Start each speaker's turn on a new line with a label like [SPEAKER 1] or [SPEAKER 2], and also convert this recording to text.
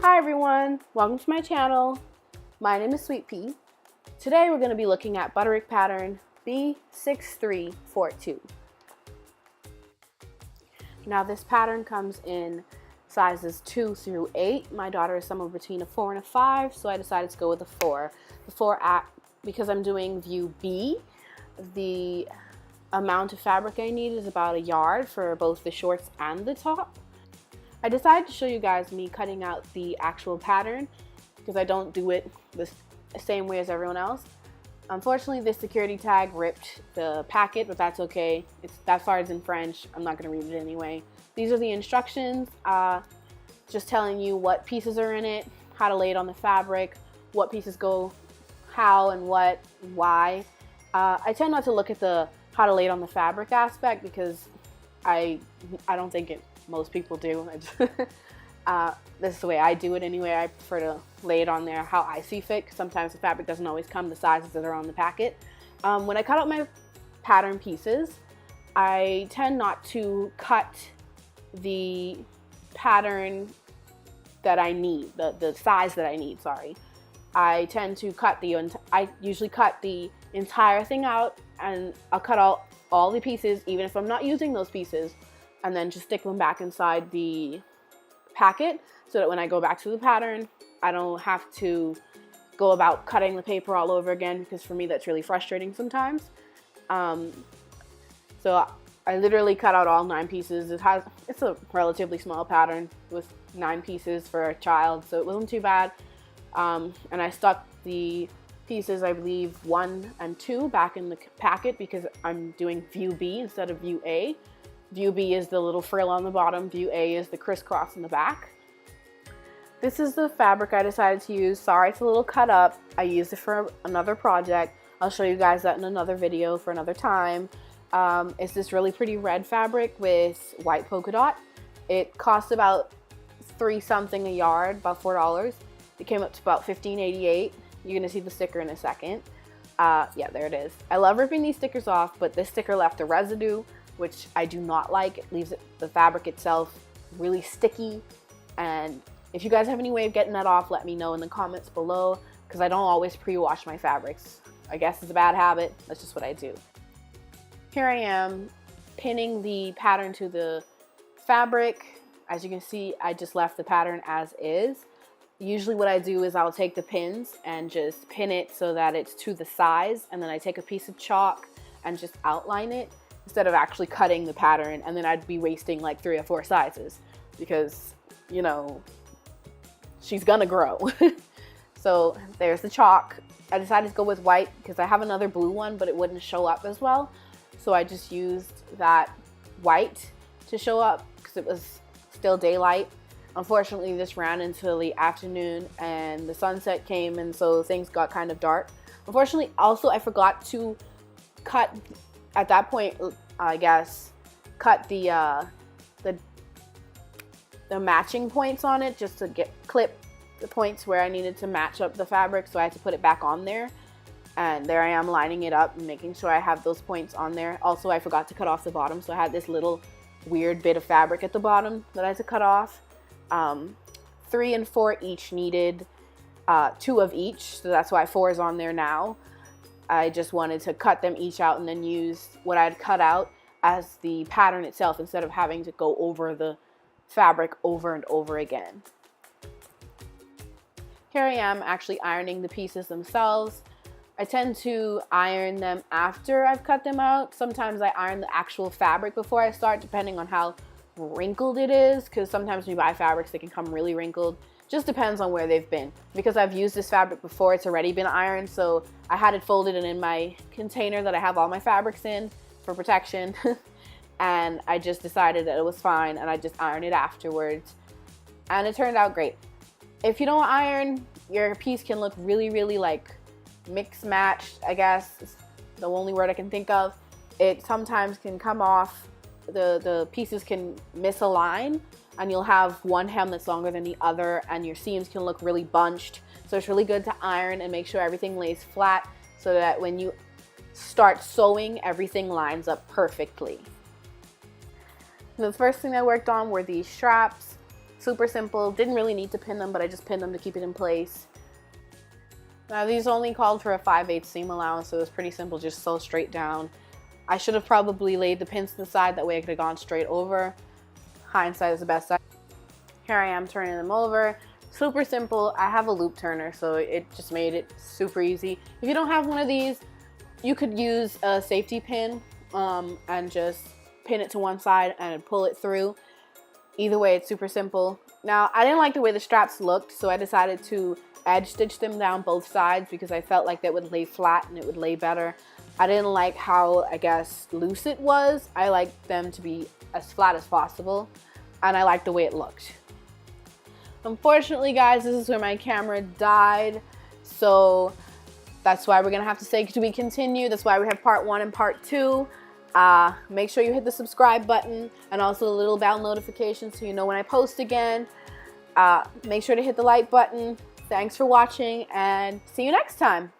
[SPEAKER 1] Hi everyone, welcome to my channel. My name is Sweet Pea. Today we're going to be looking at Butterick pattern B6342. Now this pattern comes in sizes 2 through 8. My daughter is somewhere between a 4 and a 5, so I decided to go with a 4. The 4 because I'm doing view B, the amount of fabric I need is about a yard for both the shorts and the top. I decided to show you guys me cutting out the actual pattern because I don't do it the same way as everyone else. Unfortunately, this security tag ripped the packet, but that's okay. That part's in French. I'm not going to read it anyway. These are the instructions, just telling you what pieces are in it, how to lay it on the fabric, what pieces go how and what, why. I tend not to look at the how to lay it on the fabric aspect because I don't think most people do. This is the way I do it anyway. I prefer to lay it on there how I see fit. Sometimes the fabric doesn't always come the sizes that are on the packet. When I cut out my pattern pieces, I tend not to cut the pattern that I need, the size that I need, sorry. I tend to cut I usually cut the entire thing out, and I'll cut out all the pieces, even if I'm not using those pieces, and then just stick them back inside the packet so that when I go back to the pattern, I don't have to go about cutting the paper all over again, because for me that's really frustrating sometimes. So I literally cut out all 9 pieces. It's a relatively small pattern with 9 pieces for a child, so it wasn't too bad. And I stuck the pieces, I believe 1 and 2, back in the packet because I'm doing view B instead of view A. View B is the little frill on the bottom. View A is the crisscross in the back. This is the fabric I decided to use. Sorry, it's a little cut up. I used it for another project. I'll show you guys that in another video for another time. It's this really pretty red fabric with white polka dot. It cost about $3 something a yard, about $4. It came up to about $15.88. You're gonna see the sticker in a second. Yeah, there it is. I love ripping these stickers off, but this sticker left a residue, which I do not like. It leaves the fabric itself really sticky. And if you guys have any way of getting that off, let me know in the comments below, because I don't always pre-wash my fabrics. I guess it's a bad habit. That's just what I do. Here I am pinning the pattern to the fabric. As you can see, I just left the pattern as is. Usually what I do is I'll take the pins and just pin it so that it's to the size, and then I take a piece of chalk and just outline it, instead of actually cutting the pattern, and then I'd be wasting like 3 or 4 sizes because, you know, she's gonna grow. So there's the chalk. I decided to go with white because I have another blue one, but it wouldn't show up as well. So I just used that white to show up because it was still daylight. Unfortunately, this ran until the afternoon and the sunset came, and so things got kind of dark. Unfortunately, also I forgot to cut at that point, I guess, cut the matching points on it, just to clip the points where I needed to match up the fabric, so I had to put it back on there. And there I am lining it up and making sure I have those points on there. Also, I forgot to cut off the bottom, so I had this little weird bit of fabric at the bottom that I had to cut off. 3 and 4 each needed 2 of each, so that's why 4 is on there now. I just wanted to cut them each out and then use what I'd cut out as the pattern itself, instead of having to go over the fabric over and over again. Here I am actually ironing the pieces themselves. I tend to iron them after I've cut them out. Sometimes I iron the actual fabric before I start, depending on how wrinkled it is, because sometimes when you buy fabrics, they can come really wrinkled. Just depends on where they've been. Because I've used this fabric before, it's already been ironed, so I had it folded and in my container that I have all my fabrics in for protection. And I just decided that it was fine, and I just ironed it afterwards. And it turned out great. If you don't iron, your piece can look really, really like mix-matched, I guess. It's the only word I can think of. It sometimes can come off, the pieces can misalign, and you'll have one hem that's longer than the other, and your seams can look really bunched. So it's really good to iron and make sure everything lays flat so that when you start sewing, everything lines up perfectly. The first thing I worked on were these straps. Super simple. Didn't really need to pin them, but I just pinned them to keep it in place. Now these only called for a 5/8 seam allowance, so it was pretty simple, just sew straight down. I should have probably laid the pins to the side, that way I could have gone straight over. Hindsight is the best side. Here I am turning them over. Super simple. I have a loop turner, so it just made it super easy. If you don't have one of these, you could use a safety pin and just pin it to one side and pull it through. Either way, it's super simple. Now, I didn't like the way the straps looked, so I decided to edge stitch them down both sides because I felt like that would lay flat and it would lay better. I didn't like how, I guess, loose it was. I liked them to be as flat as possible, and I liked the way it looked. Unfortunately, guys, this is where my camera died, so that's why we're gonna have to say to be continued. That's why we have part 1 and part 2. Make sure you hit the subscribe button and also the little bell notification so you know when I post again. Make sure to hit the like button. Thanks for watching, and see you next time.